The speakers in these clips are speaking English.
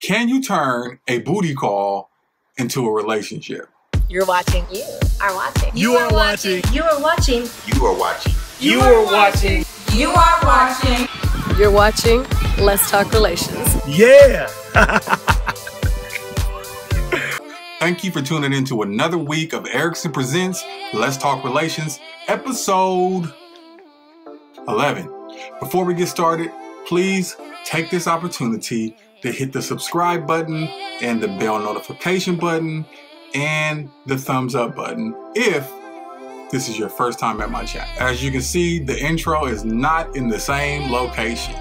Can you turn a booty call into a relationship? You're watching. You are watching. You are watching. You are watching. You are watching. You are watching. You are watching. You're watching Let's Talk Relations. Yeah. Thank you for tuning in to another week of Ericson Presents Let's Talk Relations, episode 11. Before we get started, please take this opportunity to hit the subscribe button and the bell notification button and the thumbs up button if this is your first time at my channel. As you can see, the intro is not in the same location.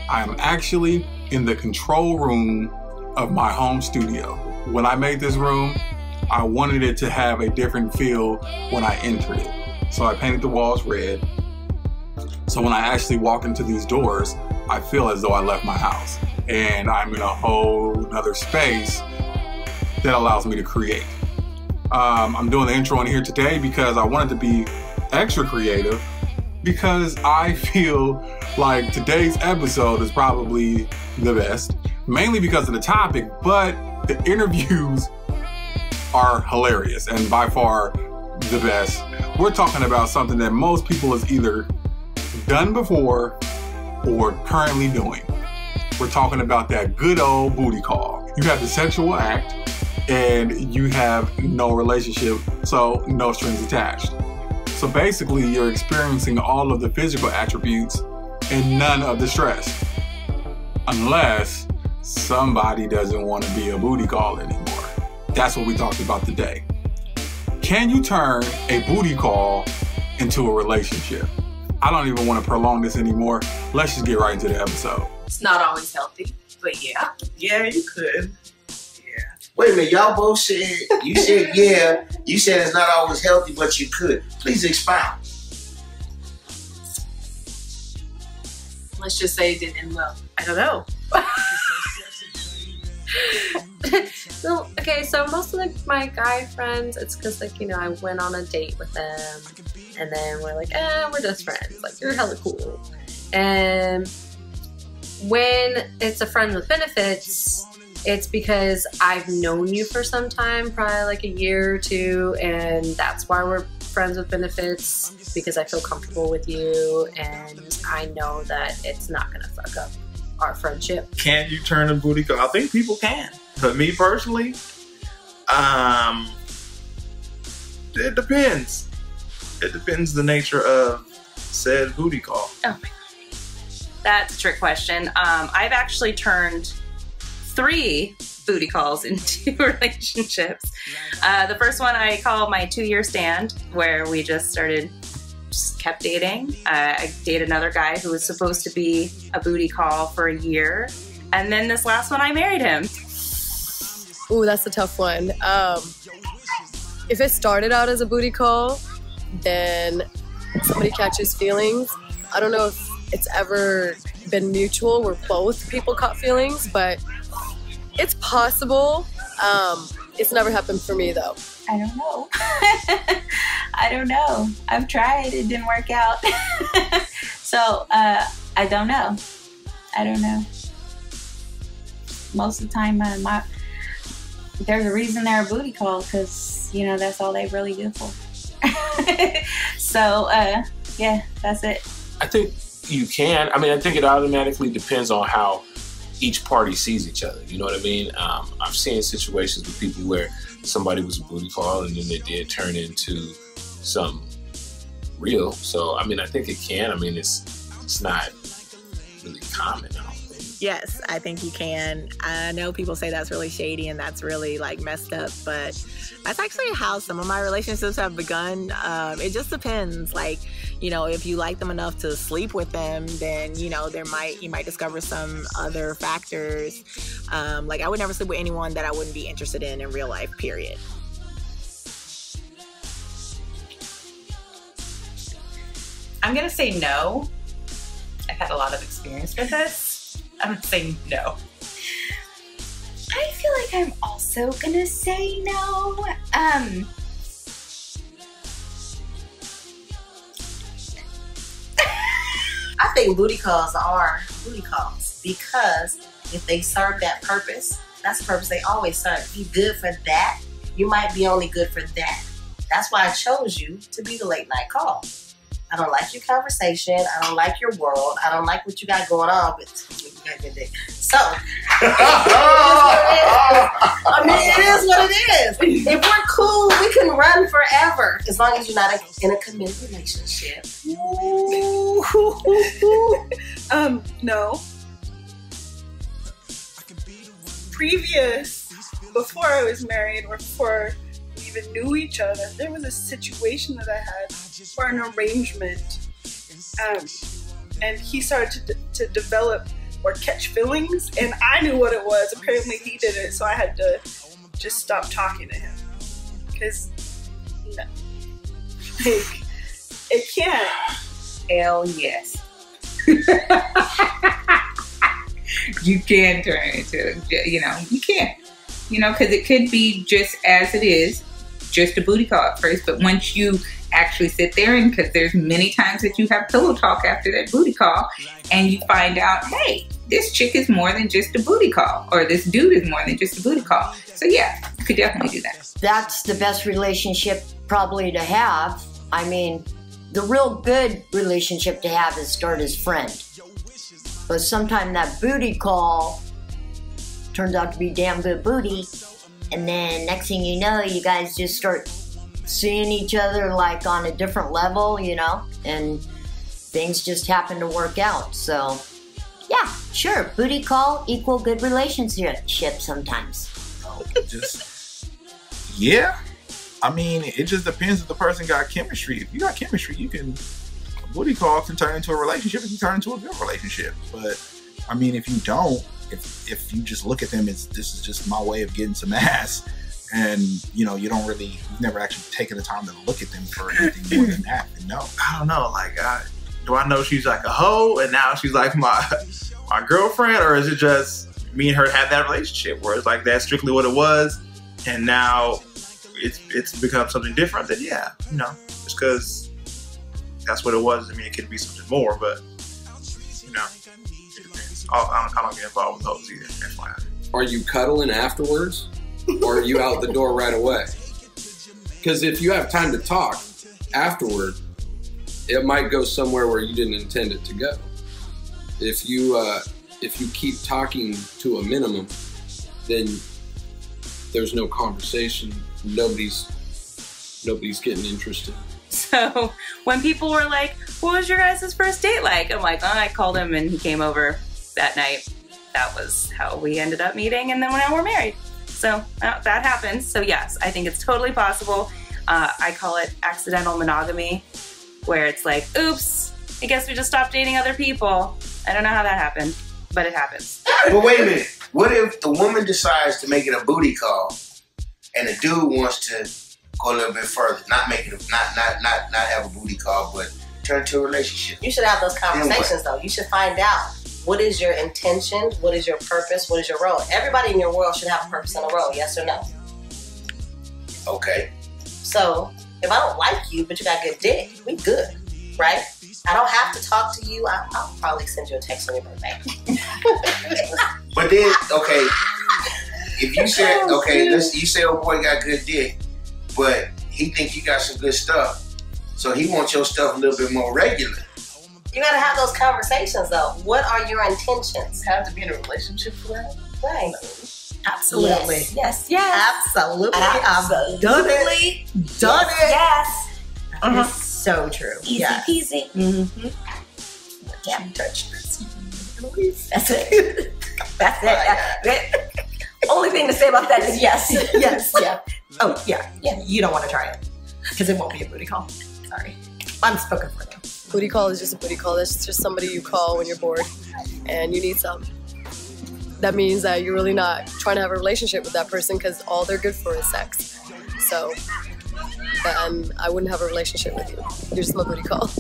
I am actually in the control room of my home studio. When I made this room, I wanted it to have a different feel when I entered it. So I painted the walls red. So when I actually walk into these doors, I feel as though I left my house and I'm in a whole nother space that allows me to create. I'm doing the intro in here today because I wanted to be extra creative because I feel like today's episode is probably the best, mainly because of the topic, but the interviews are hilarious and by far the best. We're talking about something that most people has either done before or currently doing. We're talking about that good old booty call. You have the sexual act and you have no relationship, so no strings attached. So basically you're experiencing all of the physical attributes and none of the stress. Unless somebody doesn't want to be a booty call anymore. That's what we talked about today. Can you turn a booty call into a relationship? I don't even want to prolong this anymore. Let's just get right into the episode. It's not always healthy, but yeah. Yeah, you could. Yeah. Wait a minute, y'all both said, you said yeah, you said it's not always healthy, but you could. Please expound. Let's just say it didn't end well. I don't know. So most of my guy friends, it's because I went on a date with them and then we're like, we're just friends. Like, you're hella cool. And when it's a friend with benefits, it's because I've known you for some time, probably like a year or two, and that's why we're friends with benefits, because I feel comfortable with you and I know that it's not gonna fuck up our friendship. Can you turn a booty call? I think people can. But me personally, it depends. It depends the nature of said booty call. Oh my God. That's a trick question. I've actually turned 3 booty calls into relationships. The first one I call my 2-year stand, where we just kept dating. I dated another guy who was supposed to be a booty call for a year. And then this last one, I married him. Ooh, that's a tough one. If it started out as a booty call, then somebody catches feelings. I don't know if it's ever been mutual where both people caught feelings, but it's possible. It's never happened for me though. I don't know. I don't know. I've tried. It didn't work out. So, I don't know. I don't know. Most of the time, there's a reason they're a booty call, because, that's all they really good for. So, yeah, that's it. I think you can. I mean, I think it automatically depends on how each party sees each other. You know what I mean? I've seen situations with people where somebody was a booty call and then they did turn into some real. So, I mean, I think it can. I mean, it's not really common, I don't think. Yes, I think you can. I know people say that's really shady and that's really messed up, but that's actually how some of my relationships have begun. It just depends. If you like them enough to sleep with them, then, you might discover some other factors. I would never sleep with anyone that I wouldn't be interested in real life, period. I'm going to say no. I've had a lot of experience with this. I'm going to say no. I feel like I'm also going to say no. I think booty calls are booty calls because if they serve that purpose, that's the purpose they always serve. If you good for that, you might be only good for that. That's why I chose you to be the late night call. I don't like your conversation. I don't like your world. I don't like what you got going on, but you got good dick. So, it is what it is. If we're cool, we can run forever as long as you're not in a committed relationship. No. Before I was married or before we even knew each other, there was a situation that I had for an arrangement. And he started to develop or catch feelings, and I knew what it was. Apparently he didn't, so I had to just stop talking to him. Because, no. Like, it can't. Hell yes. You can turn it into, you can't. Because it could be just as it is, just a booty call at first, but once you actually sit there, and because there's many times that you have pillow talk after that booty call, and you find out, hey, this chick is more than just a booty call, or this dude is more than just a booty call. So yeah, you could definitely do that. That's the best relationship probably to have. I mean, the real good relationship to have is start as friend. But sometimes that booty call turns out to be damn good booty, and then next thing you know, you guys just start seeing each other like on a different level, and things just happen to work out. So yeah, sure, booty call equal good relationship sometimes. Yeah. I mean, it just depends if the person got chemistry. If you got chemistry, a booty call can turn into a relationship. It can turn into a good relationship. But I mean, if you don't, if you just look at them as this is just my way of getting some ass, and you've never actually taken the time to look at them for anything more than that, then no. I don't know. Like, do I know she's like a hoe and now she's like my girlfriend, or is it just me and her had that relationship where it's like that's strictly what it was, and now it's become something different? Then yeah, just because that's what it was. I mean, it could be something more, but it depends. I don't get involved with those either. FYI. Are you cuddling afterwards, or are you out the door right away? Because if you have time to talk afterward, it might go somewhere where you didn't intend it to go. If you keep talking to a minimum, then there's no conversation. Nobody's getting interested. So when people were like, what was your guys' first date like? I'm like, I called him and he came over that night. That was how we ended up meeting, and then now we're married. So that happens. So yes, I think it's totally possible. I call it accidental monogamy, where it's like, oops, I guess we just stopped dating other people. I don't know how that happened, but it happens. But wait a minute. What if the woman decides to make it a booty call, and the dude wants to go a little bit further, not make it, not have a booty call, but turn to a relationship? You should have those conversations, though. You should find out what is your intention, what is your purpose, what is your role. Everybody in your world should have a purpose and a role, yes or no? Okay. So if I don't like you, but you got good dick, we good, right? I don't have to talk to you. I'll probably send you a text on your birthday. But then, okay, if you said, okay, you say, oh boy got good dick, but he think you got some good stuff, so he wants your stuff a little bit more regular. You gotta have those conversations, though. What are your intentions? Have to be in a relationship for that? Right. Absolutely. Yes. Absolutely. I've done it. Done it. Yes. It's so true. Easy peasy. Mm-hmm. Yeah. Touch this. That's it. That's it. Only thing to say about that is yes. Yes. Yeah. Oh, yeah. Yeah. You don't want to try it because it won't be a booty call. Sorry. I'm spoken for them. Booty call is just a booty call. It's just somebody you call when you're bored and you need some. That means that you're really not trying to have a relationship with that person because all they're good for is sex. So, and I wouldn't have a relationship with you. You're just my booty call.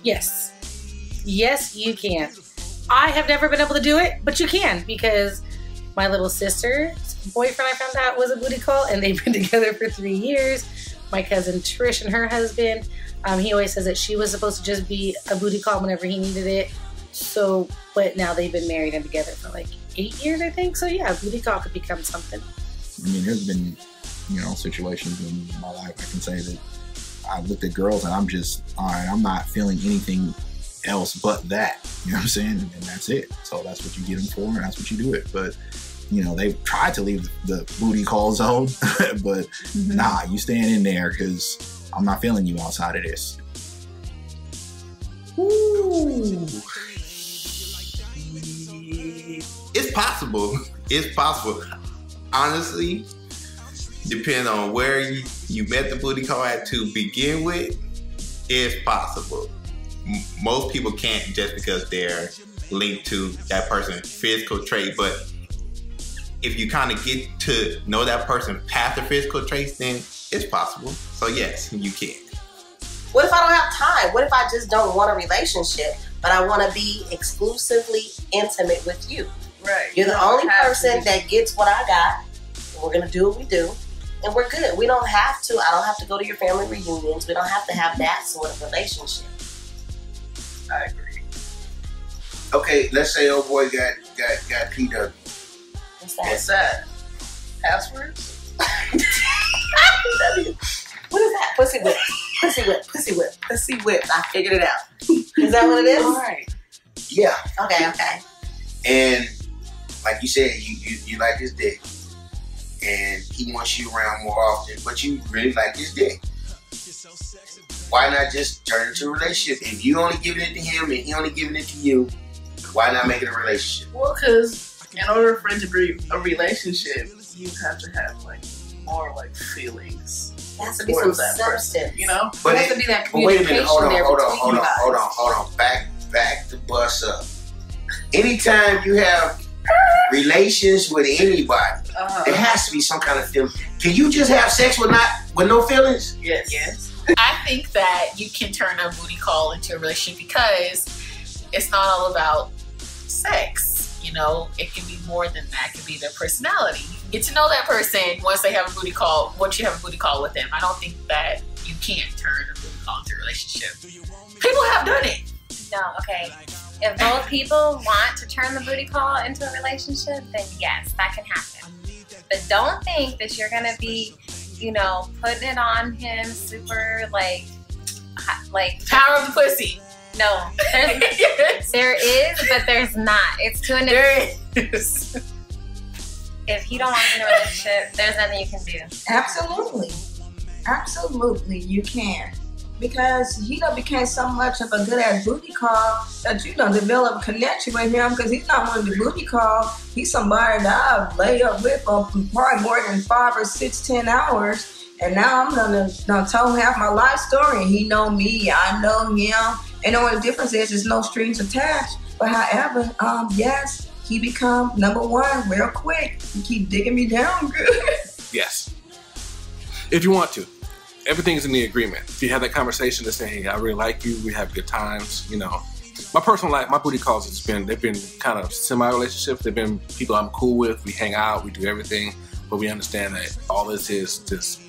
Yes. Yes, you can. I have never been able to do it, but you can, because my little sister's boyfriend, I found out, was a booty call, and they've been together for 3 years. My cousin Trish and her husband, he always says that she was supposed to just be a booty call whenever he needed it. So, but now they've been married and together for like 8 years, I think. So yeah, booty call could become something. I mean, there's been, situations in my life I can say that I looked at girls and I'm just, all right, I'm not feeling anything else but that. You know what I'm saying? And that's it. So that's what you get them for, and that's what you do it. But they've tried to leave the booty call zone, but nah, you staying in there because I'm not feeling you outside of this. Ooh. It's possible. It's possible. Honestly, depending on where you met the booty call at to begin with, it's possible. Most people can't just because they're linked to that person's physical trait, but if you kind of get to know that person past the physical traits, then it's possible. So yes, you can. What if I don't have time? What if I just don't want a relationship, but I want to be exclusively intimate with you? Right. You're the only person that gets what I got. And we're going to do what we do. And we're good. We don't have to. I don't have to go to your family reunions. We don't have to have that sort of relationship. I agree. Okay, let's say old boy got PW. What's that? Passwords? PW. What is that? Pussy whip. Pussy whip. Pussy whip. Pussy whip. I figured it out. Is that what it is? All right. Yeah. Okay. And like you said, you like his dick. And he wants you around more often, but you really like his dick. Why not just turn it into a relationship? If you only giving it to him and he only giving it to you, why not make it a relationship? Well, because in order for it to be a relationship, you have to have more feelings. There has to be some substance, But there has to be that wait a minute, communication there hold on. Back the bus up. Anytime you have relations with anybody, there has to be some kind of feeling. Can you just have sex with no feelings? Yes. I think that you can turn a booty call into a relationship because it's not all about sex. It can be more than that. It can be their personality. You can get to know that person once they have a booty call, once you have a booty call with them. I don't think that you can turn a booty call into a relationship. People have done it. No, okay. If both people want to turn the booty call into a relationship, then yes, that can happen. But don't think that you're going to be, putting it on him super like power of the pussy. No, there is, but there's not. It's to an extent. If he don't want to be in a relationship, there's nothing you can do. Absolutely, you can. Because he done became so much of a good ass booty call that you done develop a connection with him because he's not one of the booty call. He's somebody that I've laid up with for probably more than 5 or 6, 10 hours. And now I'm done told half my life story and he know me, I know him. And the only difference is there's no strings attached. But however, yes, he become number one real quick. He keep digging me down good. Yes. If you want to. Everything's in the agreement. If you have that conversation to say, hey, I really like you, we have good times, My personal life, my booty calls, they've been kind of semi-relationships. They've been people I'm cool with. We hang out, we do everything, but we understand that all this is just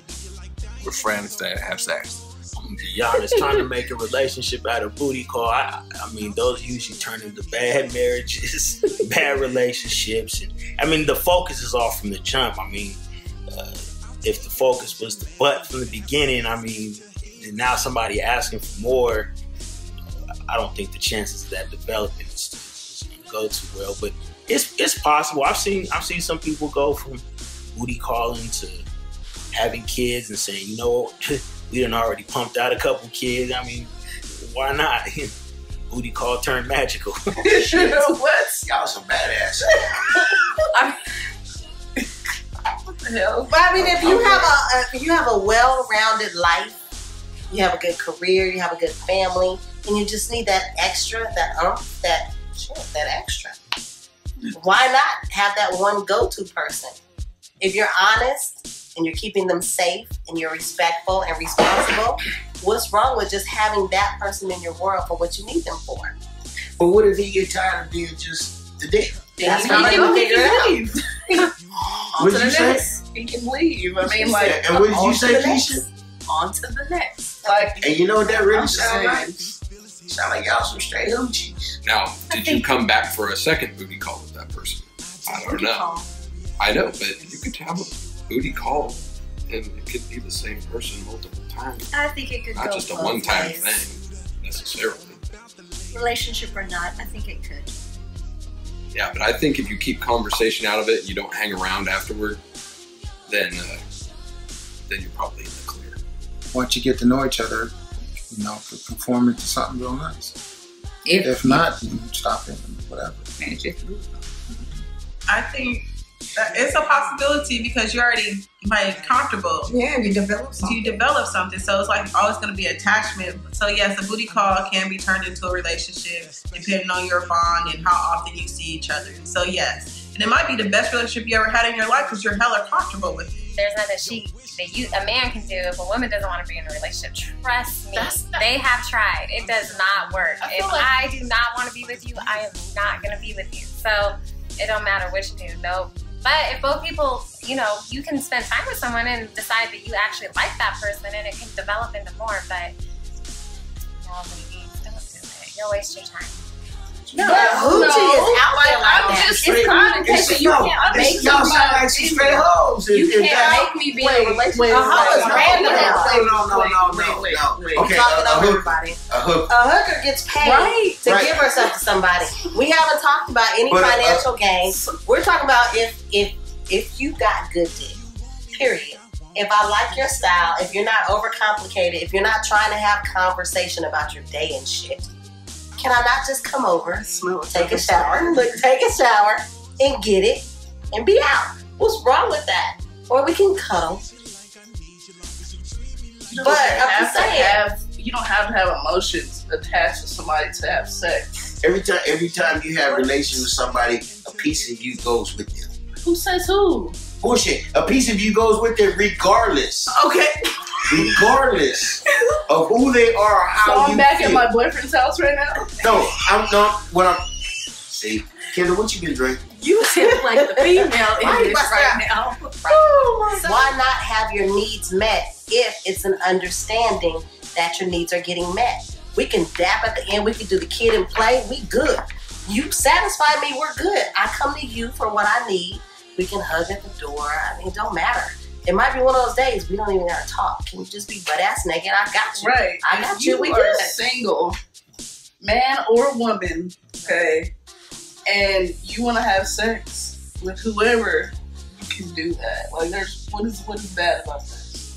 we're friends that have sex. I'm gonna be honest, trying to make a relationship out of booty call, I mean, those usually turn into bad marriages, bad relationships. And, the focus is off from the jump. If the focus was the butt from the beginning, and now somebody asking for more, I don't think the chances of that developing is going to go too well. But it's possible. I've seen some people go from booty calling to having kids and saying, we done already pumped out a couple kids. Why not? Booty call turned magical. What? Y'all some badass. But if you have a well-rounded life, you have a good career, you have a good family, and you just need that extra, that extra. Why not have that one go-to person? If you're honest and you're keeping them safe and you're respectful and responsible, what's wrong with just having that person in your world for what you need them for? But what if he get tired of being just the dick? That's how they gonna figure it out. What did you say? He can leave. And what did you say, Keisha? On to the next. And you know what that really sounds like? Sound like y'all some straight hoochies. Now, did you come back for a second booty call with that person? I don't know. I know, but you could have a booty call and it could be the same person multiple times. I think it could Not go just a both one-time ways. thing, necessarily. Relationship or not, I think it could. Yeah, but I think if you keep conversation out of it, you don't hang around afterward, then you're probably in the clear. Once you get to know each other, you know, conform into something real nice. If not, you stop it and whatever. I think that it's a possibility because you're already like comfortable. Yeah, you develop something. You develop something, so it's like always going to be attachment. So yes, a booty call can be turned into a relationship depending on your bond and how often you see each other. So yes, and it might be the best relationship you ever had in your life because you're hella comfortable with it. There's nothing a man can do if a woman doesn't want to be in a relationship. Trust me, they have tried. It does not work. If I do not want to be with you, I am not going to be with you. So it don't matter what you do. No. But if both people, you know, you can spend time with someone and decide that you actually like that person and it can develop into more, but no, ladies, don't do it. You'll waste your time. No, hoochie is out there like that. It's communication. You can't make y'all sound like some straight hoes. You can't make me be in a relationship. A hoe is random. Okay, A hooker gets paid to give herself to somebody. We haven't talked about any financial gain. We're talking about if you got good dick, period. If I like your style, if you're not overcomplicated, if you're not trying to have conversation about your day and shit, can I not just come over, take a shower, and get it, and be out? What's wrong with that? Or we can cuddle. But I'm just saying, you don't have to have emotions attached to somebody to have sex. Every time you have a relation with somebody, a piece of you goes with them. Who says who? Bullshit. A piece of you goes with them regardless. Okay. Regardless of who they are or how So I'm you back feel. at my boyfriend's house right now? No, I'm not. See, Kendra, what you been drinking? You sound like the female in this right now. Why not have your needs met if it's an understanding that your needs are getting met? We can dap at the end. We can do the kid and play. We good. You satisfy me. We're good. I come to you for what I need. We can hug at the door. I mean, it don't matter. It might be one of those days we don't even gotta talk. Can you just be butt ass naked? I got you. Right. I got you. We are good. single, man or woman, okay, and you want to have sex with whoever, you can do that. Like, there's what is bad about that?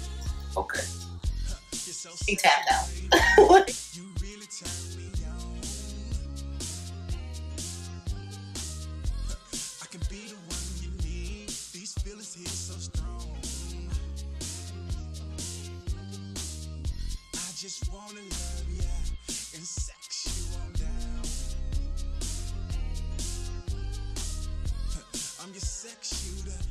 Okay. He tapped out. Just wanna love ya and sex you on down. I'm your sex shooter.